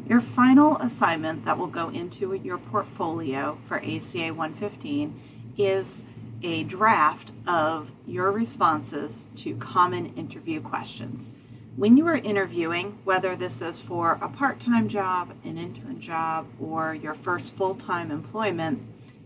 Your final assignment that will go into your portfolio for ACA 115 is a draft of your responses to common interview questions. When you are interviewing, whether this is for a part-time job, an intern job, or your first full-time employment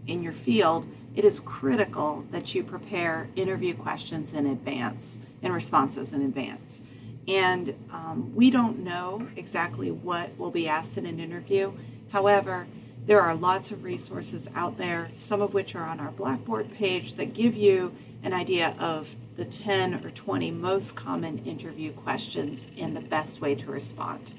in your field, it is critical that you prepare interview questions in advance and responses in advance. And we don't know exactly what will be asked in an interview. However, there are lots of resources out there, some of which are on our Blackboard page, that give you an idea of the 10 or 20 most common interview questions and the best way to respond.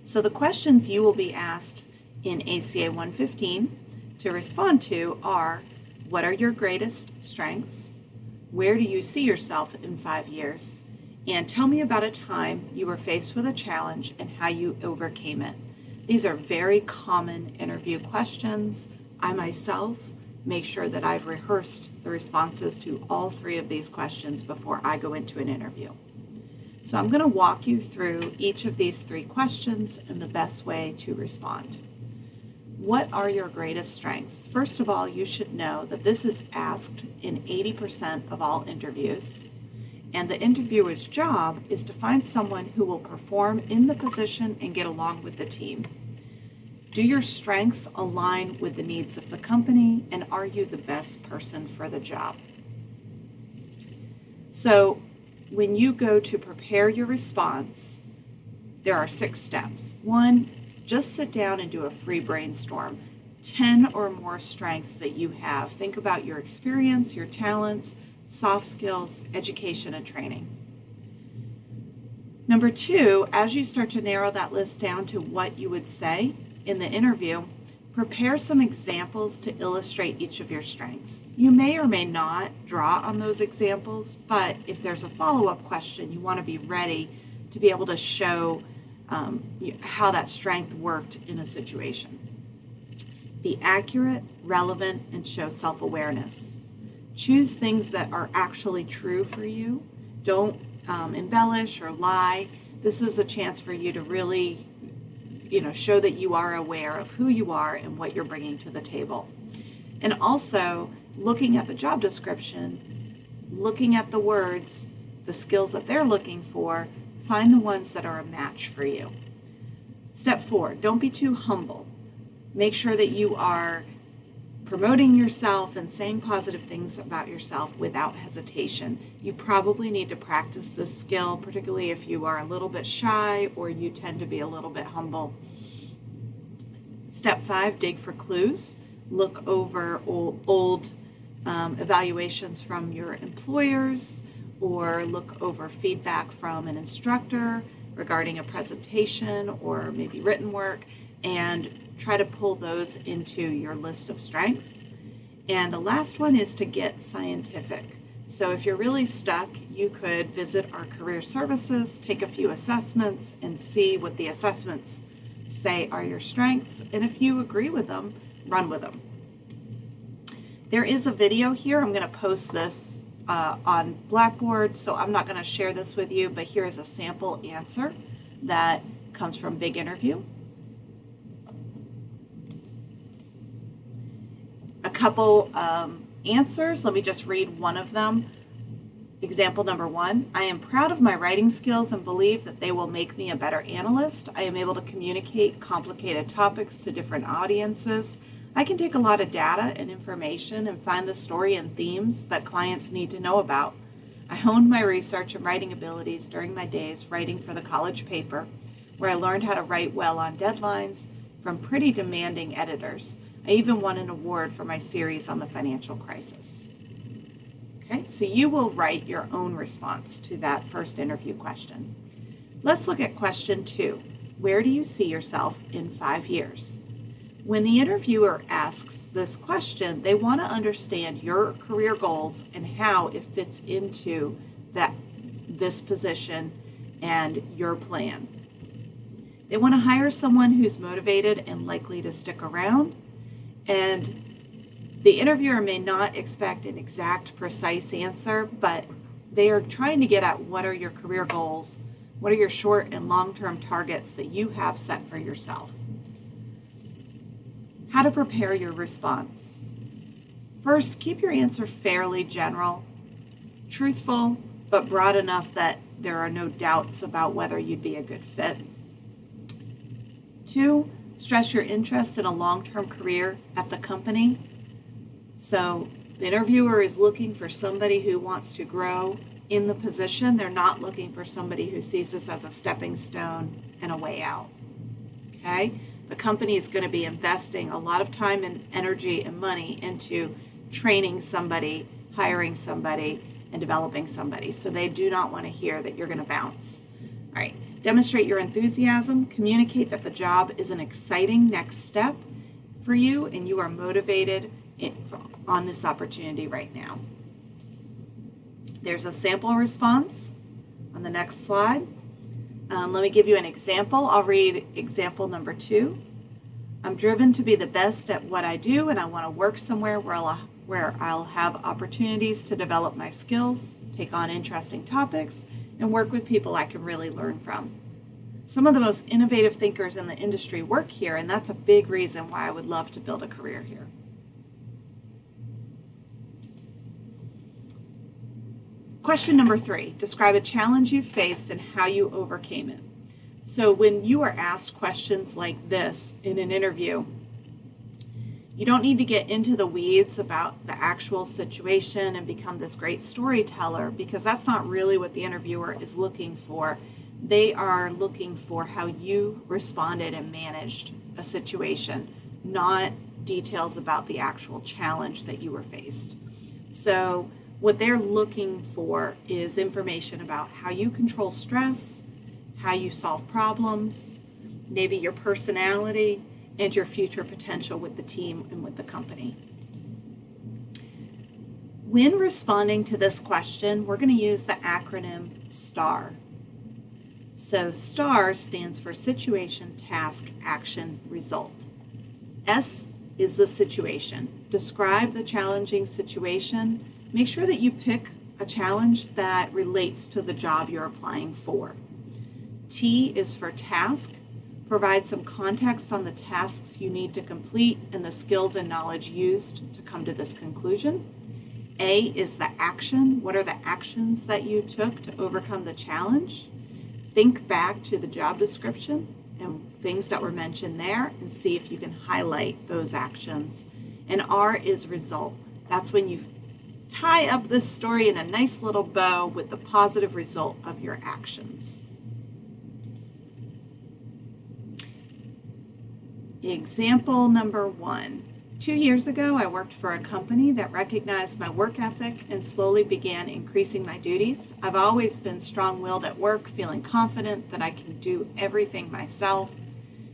So the questions you will be asked in ACA 115 to respond to are: what are your greatest strengths? Where do you see yourself in 5 years? And tell me about a time you were faced with a challenge and how you overcame it. These are very common interview questions. I myself make sure that I've rehearsed the responses to all 3 of these questions before I go into an interview. So I'm going to walk you through each of these 3 questions and the best way to respond. What are your greatest strengths? First of all, you should know that this is asked in 80% of all interviews, and the interviewer's job is to find someone who will perform in the position and get along with the team. Do your strengths align with the needs of the company, and are you the best person for the job? So when you go to prepare your response, there are 6 steps. 1, just sit down and do a free brainstorm. 10 or more strengths that you have. Think about your experience, your talents, soft skills, education, and training. Number 2, as you start to narrow that list down to what you would say in the interview, prepare some examples to illustrate each of your strengths. You may or may not draw on those examples, but if there's a follow-up question, you want to be ready to be able to show how that strength worked in a situation. Be accurate, relevant, and show self-awareness. Choose things that are actually true for you. Don't embellish or lie. This is a chance for you to really, show that you are aware of who you are and what you're bringing to the table. And also, looking at the job description, looking at the words, the skills that they're looking for, find the ones that are a match for you. Step 4, don't be too humble. Make sure that you are promoting yourself and saying positive things about yourself without hesitation. You probably need to practice this skill, particularly if you are a little bit shy or you tend to be a little bit humble. Step 5, dig for clues. Look over old evaluations from your employers, or look over feedback from an instructor regarding a presentation or maybe written work, and try to pull those into your list of strengths. And the last one is to get scientific. So if you're really stuck, you could visit our career services, take a few assessments, and see what the assessments say are your strengths. And if you agree with them, run with them. There is a video here. I'm going to post this on Blackboard, so I'm not going to share this with you, but here is a sample answer that comes from Big Interview. A couple answers. Let me just read one of them. Example number 1, I am proud of my writing skills and believe that they will make me a better analyst. I am able to communicate complicated topics to different audiences. I can take a lot of data and information and find the story and themes that clients need to know about. I honed my research and writing abilities during my days writing for the college paper, where I learned how to write well on deadlines from pretty demanding editors. I even won an award for my series on the financial crisis. Okay, so you will write your own response to that first interview question. Let's look at question 2. Where do you see yourself in 5 years? When the interviewer asks this question, they want to understand your career goals and how it fits into this position and your plan. They want to hire someone who's motivated and likely to stick around. And the interviewer may not expect an exact, precise answer, but they are trying to get at what are your career goals What are your short and long-term targets that you have set for yourself? How to prepare your response. First, keep your answer fairly general, truthful, but broad enough that there are no doubts about whether you'd be a good fit. 2, stress your interest in a long-term career at the company. So the interviewer is looking for somebody who wants to grow in the position. They're not looking for somebody who sees this as a stepping stone and a way out. Okay? The company is going to be investing a lot of time and energy and money into training somebody, hiring somebody, and developing somebody. So they do not want to hear that you're going to bounce. All right. Demonstrate your enthusiasm. Communicate that the job is an exciting next step for you and you are motivated on this opportunity right now. There's a sample response on the next slide. Let me give you an example. I'll read example number 2. I'm driven to be the best at what I do, and I want to work somewhere where I'll have opportunities to develop my skills, take on interesting topics, and work with people I can really learn from. Some of the most innovative thinkers in the industry work here, and that's a big reason why I would love to build a career here. Question number 3, describe a challenge you faced and how you overcame it. So when you are asked questions like this in an interview, you don't need to get into the weeds about the actual situation and become this great storyteller, because that's not really what the interviewer is looking for. They are looking for how you responded and managed a situation, not details about the actual challenge that you were faced. So what they're looking for is information about how you control stress, how you solve problems, maybe your personality, and your future potential with the team and with the company. When responding to this question, we're going to use the acronym STAR. So STAR stands for Situation, Task, Action, Result. S is the situation. Describe the challenging situation. Make sure that you pick a challenge that relates to the job you're applying for. T is for task. Provide some context on the tasks you need to complete and the skills and knowledge used to come to this conclusion. A is the action. What are the actions that you took to overcome the challenge? Think back to the job description and things that were mentioned there and see if you can highlight those actions. And R is result. That's when you tie up this story in a nice little bow with the positive result of your actions. Example number 1. 2 years ago, I worked for a company that recognized my work ethic and slowly began increasing my duties. I've always been strong-willed at work, feeling confident that I can do everything myself.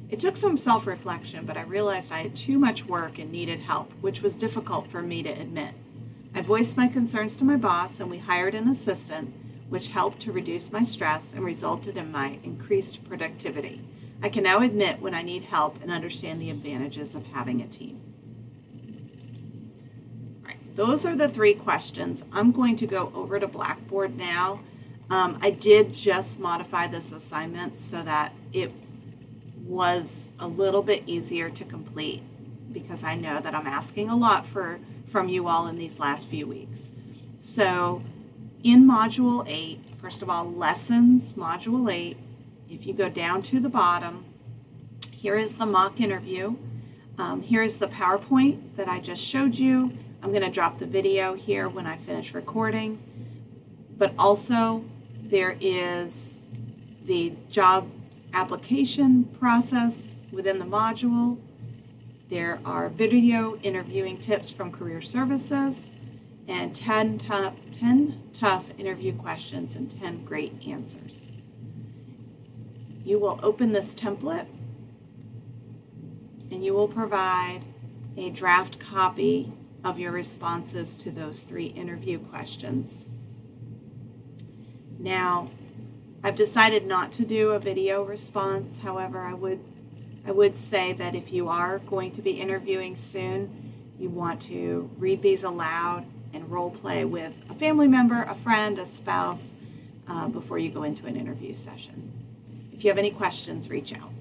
It took some self-reflection, but I realized I had too much work and needed help, which was difficult for me to admit. I voiced my concerns to my boss, and we hired an assistant, which helped to reduce my stress and resulted in my increased productivity. I can now admit when I need help and understand the advantages of having a team. All right, those are the 3 questions. I'm going to go over to Blackboard now. I did just modify this assignment so that it was a little bit easier to complete, because I know that I'm asking a lot from you all in these last few weeks. So in Module 8, first of all, Lessons, Module 8, if you go down to the bottom, here is the mock interview. Here is the PowerPoint that I just showed you. I'm going to drop the video here when I finish recording. But also, there is the job application process within the module. There are video interviewing tips from Career Services and 10 tough interview questions and 10 great answers. You will open this template and you will provide a draft copy of your responses to those 3 interview questions. Now, I've decided not to do a video response. However, I would say that if you are going to be interviewing soon, you want to read these aloud and role play with a family member, a friend, a spouse, before you go into an interview session. If you have any questions, reach out.